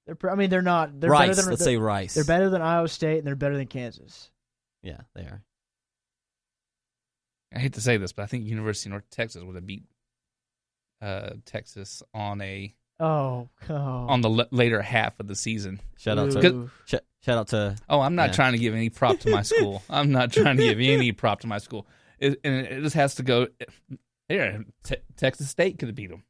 They're not. They're Rice. better than, Let's say Rice. They're better than Iowa State, and they're better than Kansas. Yeah, they are. I hate to say this, but I think University of North Texas would have beat Texas on the later half of the season. Shout out to. Oh, I'm not trying to give any prop to my school. I'm not trying to give any prop to my school. It just has to go. Here, Texas State could have beat them.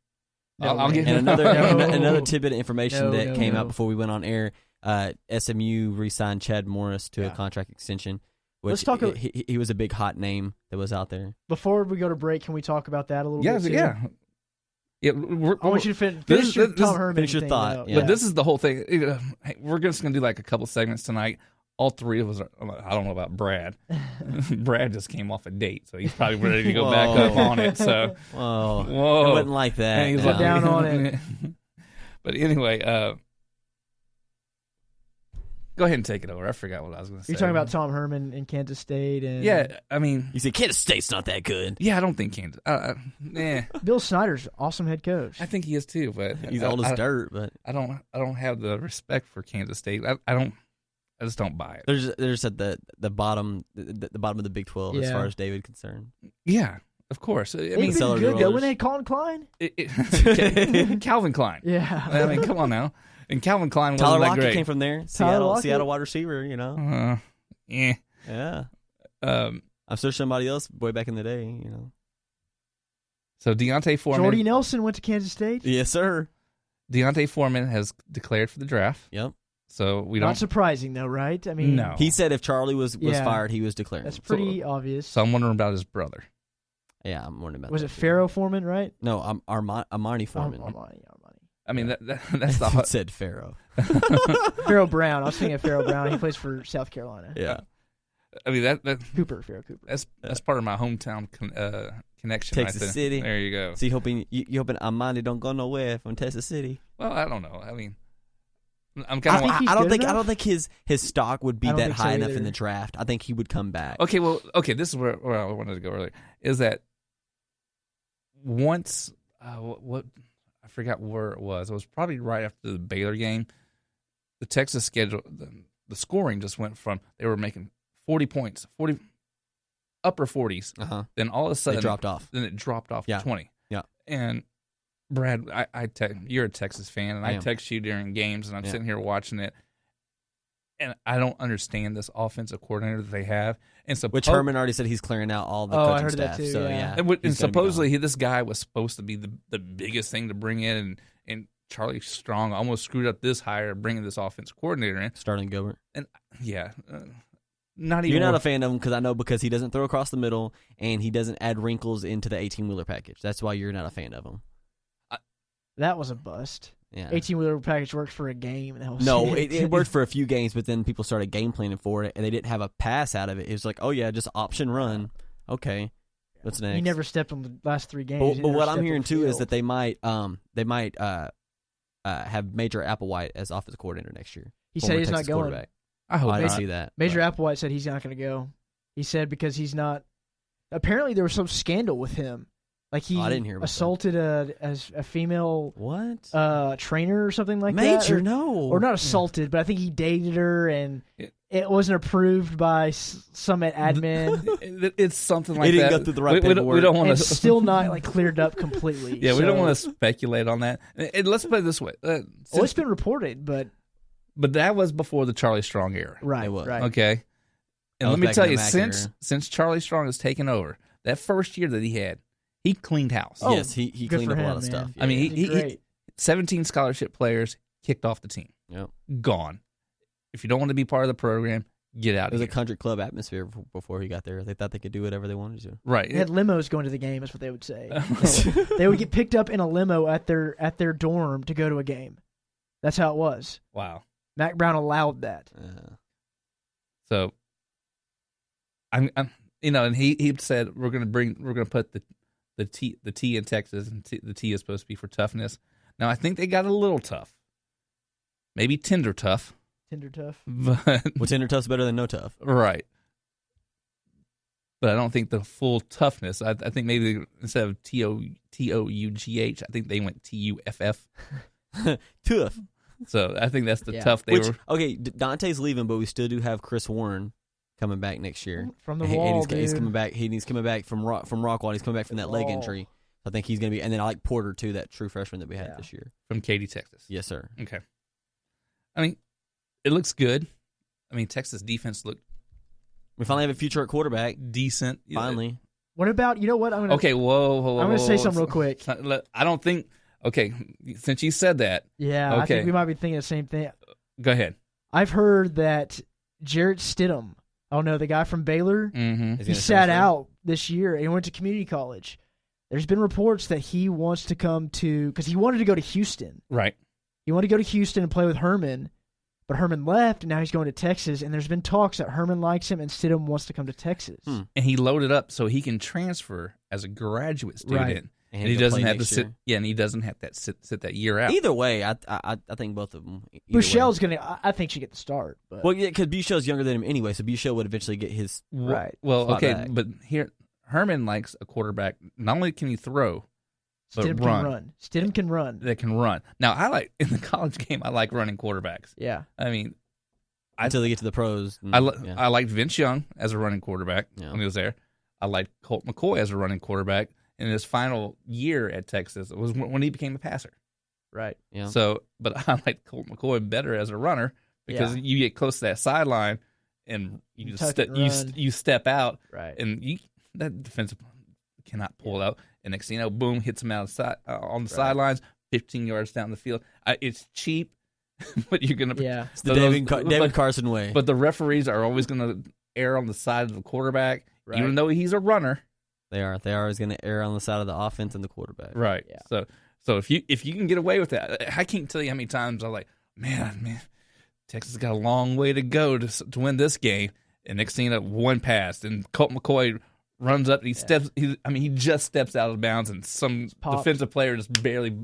I'll give another tidbit of information that came out before we went on air. SMU re-signed Chad Morris to a contract extension. Which he was a big hot name that was out there. Before we go to break, can we talk about that a little bit? Yeah. I want you to finish your Tom Herman. Finish your thought. But this is the whole thing. We're just going to do like a couple segments tonight. All three of us are, I don't know about Brad. Brad just came off a date, so he's probably ready to go back up on it. So, whoa. It wasn't like that. He's down on it. But anyway, go ahead and take it over. I forgot what I was going to say. You're talking about Tom Herman in Kansas State. Yeah, I mean... You said Kansas State's not that good. Yeah, I don't think Kansas... Bill Snyder's awesome head coach. I think he is too, but... He's old as dirt, but... I don't have the respect for Kansas State. I just don't buy it. There's at the bottom of the Big 12 as far as David concerned. Yeah, of course. I mean, been good though when they had Colin Klein. Calvin Klein. Yeah, I mean, come on now. And Calvin Klein wasn't Tyler that Lockett great. came from there. Seattle wide receiver. You know. Yeah. Yeah. I'm sure somebody else way back in the day. You know. So Deontay Foreman. Jordy Nelson went to Kansas State. Yes, sir. Deontay Foreman has declared for the draft. Yep. So we don't. Not surprising though, right? I mean, no. He said if Charlie was fired, he was declaring. That's pretty obvious. So I'm wondering about his brother. Yeah, I'm wondering about. Was it Pharaoh Foreman, right? No, Armani Foreman. Armani. I mean, that's the hot. Said Pharaoh. Pharaoh Brown. I was thinking of Pharaoh Brown. He plays for South Carolina. Yeah. I mean that Pharaoh Cooper. That's part of my hometown connection. Texas right City. There you go. So you hoping Armani don't go nowhere from Texas City? Well, I don't know. I mean, I'm kind of. I don't think his stock would be that high enough in the draft. I think he would come back. Okay. This is where I wanted to go earlier. Is that once what I forgot where it was. It was probably right after the Baylor game. The Texas schedule, the scoring just went from they were making 40 points, upper 40s. Then all of a sudden it dropped off. Then it dropped off to 20. Yeah. And Brad, you're a Texas fan, and I text you during games, and I'm sitting here watching it, and I don't understand this offensive coordinator that they have. And so, which Herman already said he's clearing out all the coaching staff. That too, so and supposedly this guy was supposed to be the biggest thing to bring in, and Charlie Strong almost screwed up this hire bringing this offensive coordinator in. Sterling Gilbert. And not even. You're not a fan of him because he doesn't throw across the middle and he doesn't add wrinkles into the 18-wheeler package. That's why you're not a fan of him. That was a bust. Yeah. 18-wheeler package worked for a game. And that was it worked for a few games, but then people started game planning for it, and they didn't have a pass out of it. It was like, oh yeah, just option run. Okay, what's next? He never stepped on the last 3 games. But what I'm hearing too is that they might have Major Applewhite as offensive coordinator next year. He said he's not going. I hope I didn't see that. Major Applewhite said he's not going to go. He said because he's not. Apparently, there was some scandal with him. Like he I didn't hear about assaulted a female trainer or something like that. Major, no. Or not assaulted, but I think he dated her and it wasn't approved by Summit admin. It's something like that. It didn't go through the right paperwork. We don't want to. It's still not cleared up completely. Yeah, we don't want to speculate on that. Let's put it this way. It's been reported, but that was before the Charlie Strong era. Right, right. Okay. And let me tell you, since Charlie Strong has taken over, that first year that he had, he cleaned house. Oh, yes, he cleaned up a lot of stuff. Yeah. I mean, he 17 scholarship players kicked off the team. Yep. Gone. If you don't want to be part of the program, get out of here. It was a country club atmosphere before he got there. They thought they could do whatever they wanted to. Right. They had limos going to the game, is what they would say. They would get picked up in a limo at their dorm to go to a game. That's how it was. Wow. Mac Brown allowed that. So, and he said we're going to put the T in Texas, and the T is supposed to be for toughness. Now I think they got a little tough, maybe tender tough. Tender tough. Well, tender tough's better than no tough, right? But I don't think the full toughness. I think maybe instead of TOUGH, I think they went TUFF. Tough. So I think that's the tough. Okay, Dante's leaving, but we still do have Chris Warren coming back next year from the wall. He's coming back. He's coming back from Rockwall. He's coming back from that leg injury. I think he's going to be, and then I like Porter too, that true freshman that we had this year from Katy, Texas. Yes, sir. Okay. I mean, it looks good. I mean, Texas defense looked. We finally have a future at quarterback. Decent. Finally. What about, you know what? I'm going to say something real quick. I don't think, okay, since you said that. Yeah, okay. I think we might be thinking the same thing. Go ahead. I've heard that Jarrett Stidham, the guy from Baylor, he sat out this year and went to community college. There's been reports that he wants to come to, because he wanted to go to Houston. Right. He wanted to go to Houston and play with Herman, but Herman left, and now he's going to Texas, and there's been talks that Herman likes him and Stidham wants to come to Texas. And he loaded up so he can transfer as a graduate student. Right. And he doesn't have to sit. Yeah, and he doesn't have to sit that year out. Either way, I think both of them. Bouchel's gonna. I think should get the start. But. Well, yeah, because Bouchel's younger than him anyway, so Bouchel would eventually get his right. Well, okay, back. But here Herman likes a quarterback. Not only can he throw, but Stidham can run. Stidham can run. That can run. Now, I like in the college game. I like running quarterbacks. Yeah. I mean, until they get to the pros. I liked Vince Young as a running quarterback when he was there. I liked Colt McCoy as a running quarterback. In his final year at Texas, it was when he became a passer. Right. Yeah. So, but I like Colt McCoy better as a runner because you get close to that sideline and you step out. Right. And that defensive cannot pull out. And next thing you know, boom, hits him outside on the sidelines, 15 yards down the field. It's cheap, but you're gonna. Yeah. It's the David Carson way. But the referees are always going to err on the side of the quarterback, even though he's a runner. They are. They are always going to err on the side of the offense and the quarterback. Right. Yeah. So if you can get away with that, I can't tell you how many times I'm like, man, Texas got a long way to go to win this game. And next thing you know, one pass, and Colt McCoy runs up. He steps. He just steps out of bounds, and some defensive player just barely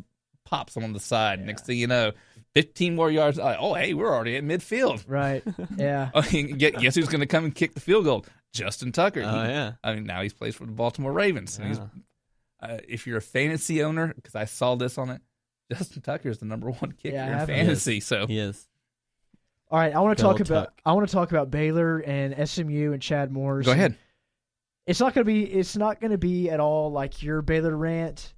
pops him on the side. Yeah. Next thing you know, 15 more yards. Hey, we're already at midfield. Right. Yeah. Guess who's going to come and kick the field goal? Justin Tucker. Yeah. Now he's plays for the Baltimore Ravens. And if you're a fantasy owner, because I saw this on it, Justin Tucker is the number one kicker in fantasy. So he is. All right, I want to talk about Baylor and SMU and Chad Morris. Go ahead. It's not going to be at all like your Baylor rant,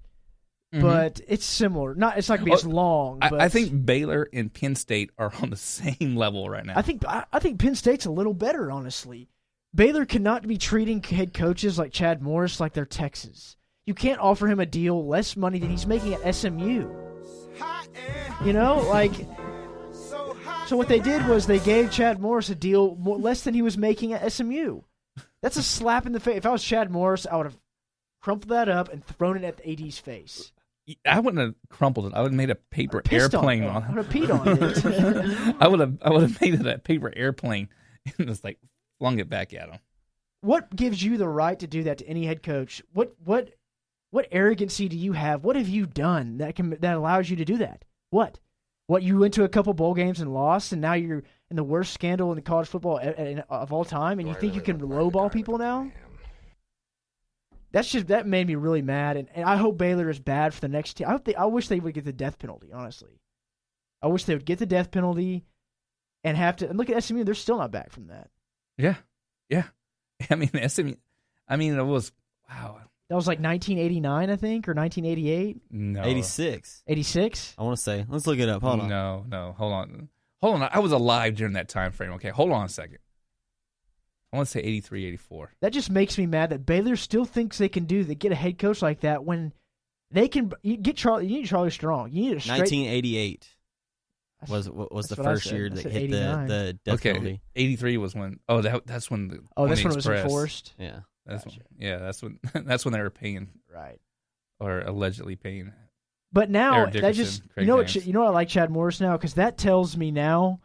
but it's similar. It's not going to be as long. But I think Baylor and Penn State are on the same level right now. I think Penn State's a little better, honestly. Baylor cannot be treating head coaches like Chad Morris like they're Texas. You can't offer him a deal less money than he's making at SMU. So what they did was they gave Chad Morris a deal less than he was making at SMU. That's a slap in the face. If I was Chad Morris, I would have crumpled that up and thrown it at the AD's face. I wouldn't have crumpled it. I would have made a paper airplane on it. I would have peed on it. I would have made it a paper airplane and just flung it back at him. What gives you the right to do that to any head coach? What arrogancy do you have? What have you done that allows you to do that? What you went to a couple bowl games and lost, and now you're in the worst scandal in the college football of all time, and you think you can lowball people now? That made me really mad, and I hope Baylor is bad for the next team. I wish they would get the death penalty. Honestly, I wish they would get the death penalty and have to. And look at SMU; they're still not back from that. Yeah. SMU. It was wow. That was like 1989, I think, or 1988. No, 86. 86. I want to say. Let's look it up. Hold on. No. Hold on. I was alive during that time frame. Okay, hold on a second. I want to say 83, 84. That just makes me mad that Baylor still thinks they can get a head coach like that when they can get Charlie. You need Charlie Strong. You need a straight. 1988 was the first year that hit the death penalty. 83 was when. That's when the. That's when it was enforced. Yeah. That's when they were paying. Right. Or allegedly paying. But now that just you know what I like Chad Morris now, because that tells me now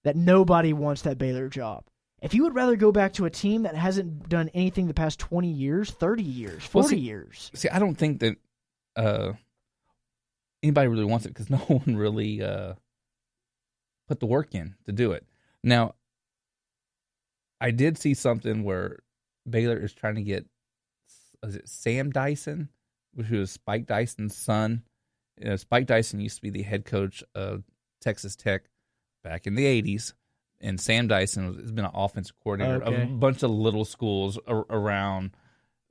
that nobody wants that Baylor job. If you would rather go back to a team that hasn't done anything the past 20 years, 30 years, 40 years. See, I don't think that anybody really wants it because no one really put the work in to do it. Now, I did see something where Baylor is trying to get, is it Sam Dyson, who is Spike Dyson's son? Spike Dyson used to be the head coach of Texas Tech back in the 80s, and Sam Dyson has been an offensive coordinator of a bunch of little schools around.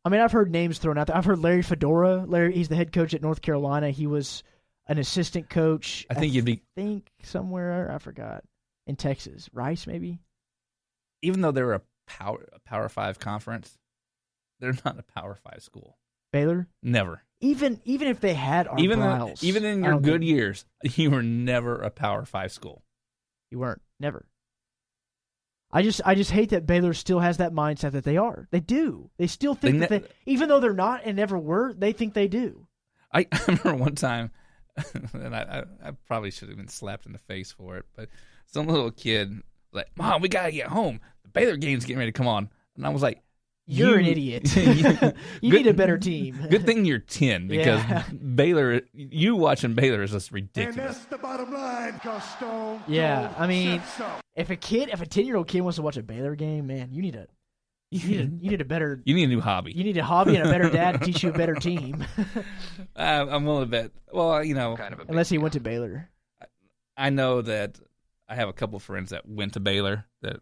I mean, I've heard names thrown out there. I've heard Larry Fedora. He's the head coach at North Carolina. He was an assistant coach. I think somewhere, I forgot, in Texas. Rice, maybe? Even though they're a Power 5 conference, they're not a Power 5 school. Baylor? Never. Even if they had Art Briles. Even in your good years, you were never a Power 5 school. You weren't. Never. I just hate that Baylor still has that mindset that they are. They do. They still think that even though they're not and never were, they think they do. I remember one time, and I probably should have been slapped in the face for it, but some little kid like, "Mom, we gotta get home. The Baylor game's getting ready to come on," and I was like, "You're an idiot. You need a better team." Good thing you're 10 because Baylor, you watching Baylor is just ridiculous. And that's the bottom line, Gaston. Yeah, I mean, if a 10-year-old kid wants to watch a Baylor game, man, you need a new hobby. You need a hobby and a better dad to teach you a better team. I'm willing to bet. Well, unless he went to Baylor. I know that I have a couple of friends that went to Baylor that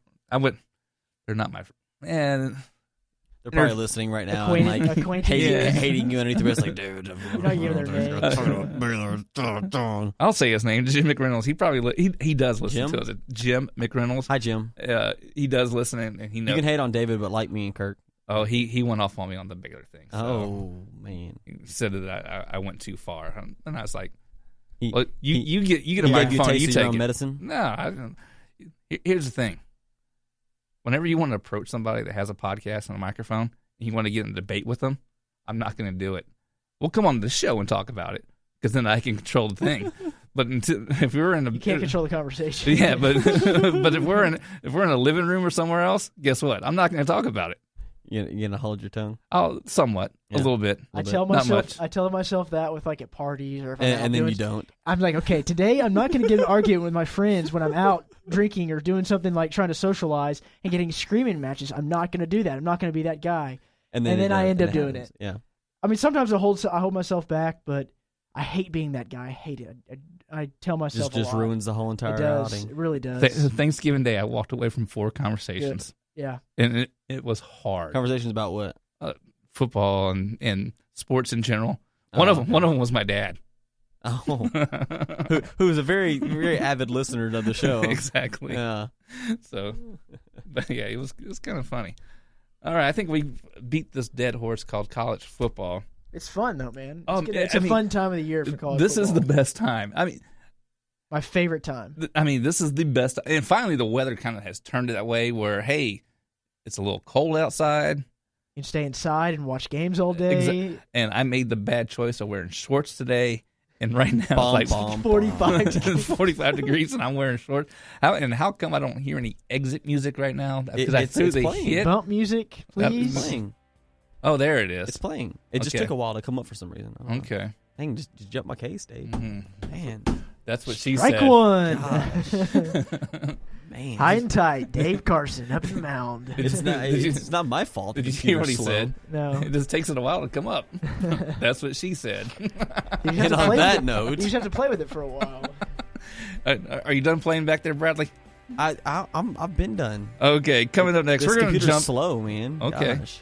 they're not my friends. They're probably listening right now and like hating you underneath the wrist, like, dude. You're not giving their name. I'll say his name, Jim McReynolds. He probably he does listen to us. Jim McReynolds. Hi, Jim. He does listen, and he knows. You can hate on David, but like me and Kirk. Oh, he went off on me on the Baylor thing. So man, he said that I went too far, and I was like, "Well, you get a microphone, you take it." Medicine? No, I don't. Here's the thing. Whenever you want to approach somebody that has a podcast and a microphone, and you want to get in a debate with them, I'm not going to do it. We'll come on the show and talk about it, because then I can control the thing. But if we're in you can't control the conversation. Yeah, but but if we're in a living room or somewhere else, guess what? I'm not going to talk about it. You're gonna hold your tongue? Oh, somewhat, a little bit. I tell myself that with like at parties or if I'm and then you don't. I'm like, okay, today I'm not going to get an argument with my friends when I'm out drinking or doing something like trying to socialize and getting screaming matches. I'm not going to do that. I'm not going to be that guy. And then I end up doing it. Yeah. I mean, sometimes I hold myself back, but I hate being that guy. I hate it. I tell myself just ruins the whole entire outing. It really does. Thanksgiving Day, I walked away from 4 conversations. Good. Yeah. And it was hard. Conversations about what? Football and sports in general. One of them was my dad. Oh. who was a very, very avid listener of the show. Exactly. Yeah. So, but yeah, it was kind of funny. All right, I think we beat this dead horse called college football. It's fun though, man. It's a fun time of the year for college football. This is the best time. I mean, my favorite time. I mean, this is the best. And finally, the weather kind of has turned it that way where, hey, it's a little cold outside. You can stay inside and watch games all day. And I made the bad choice of wearing shorts today. And right now it's like 45 degrees, and I'm wearing shorts. How come I don't hear any exit music right now? Because I threw the hit. Bump music, please. It's playing. Oh, there it is. It's playing. It just took a while to come up for some reason. Okay. Dang, just jump my case, Dave. Mm-hmm. Man. That's what she said. Strike one. Man. High and tight. Dave Carson up the mound. It's not my fault. Did you hear what he said? No. It just takes it a while to come up. That's what she said. And on that note, you just have to play with it for a while. Are you done playing back there, Bradley? I've been done. Okay, coming up next, we're going to jump slow, man. Okay. Gosh.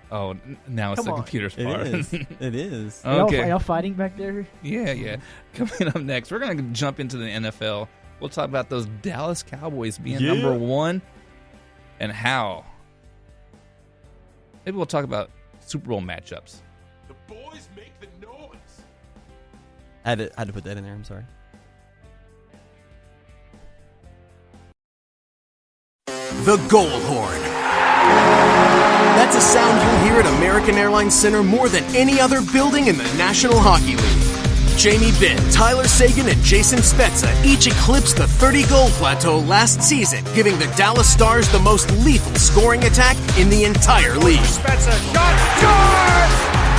Oh, now it's the computer's part. It is. Okay. Are y'all fighting back there? Yeah. Coming up next, we're going to jump into the NFL. We'll talk about those Dallas Cowboys being number 1 and how. Maybe we'll talk about Super Bowl matchups. The boys make the noise. I had to put that in there. I'm sorry. The Goal Horn. That's a sound you'll hear at American Airlines Center more than any other building in the National Hockey League. Jamie Benn, Tyler Seguin, and Jason Spezza each eclipsed the 30-goal plateau last season, giving the Dallas Stars the most lethal scoring attack in the entire league. Spezza, shot, score!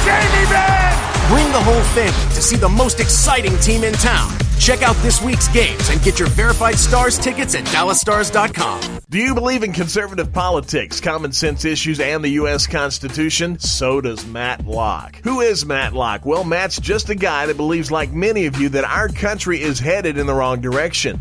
Jamie Benn! Bring the whole family to see the most exciting team in town. Check out this week's games and get your verified Stars tickets at DallasStars.com. Do you believe in conservative politics, common sense issues, and the U.S. Constitution? So does Matt Locke. Who is Matt Locke? Well, Matt's just a guy that believes, like many of you, that our country is headed in the wrong direction.